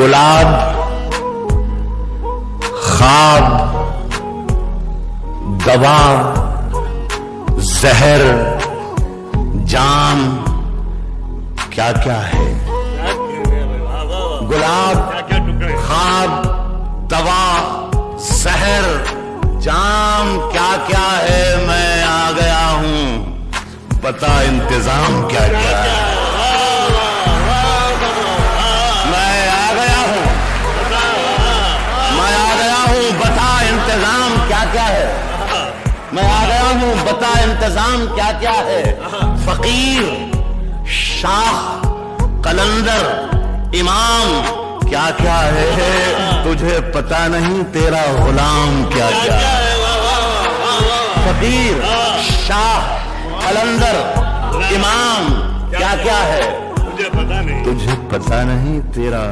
گلاب، خواب، دوا، زہر، جام، کیا کیا ہے؟ گلاب، خواب، دوا، زہر، جام، کیا کیا ہے؟ میں آ گیا ہوں، بتا انتظام کیا کیا ہے؟ میں آ گیا ہوں، بتا انتظام کیا کیا ہے؟ میں آ گیا ہوں، بتا انتظام کیا کیا ہے؟ فقیر، شاہ، قلندر، امام، کیا کیا ہے؟ تجھے پتا نہیں تیرا غلام کیا کیا ہے؟ فقیر، شاہ، قلندر، امام، کیا کیا ہے؟ تجھے پتا نہیں تیرا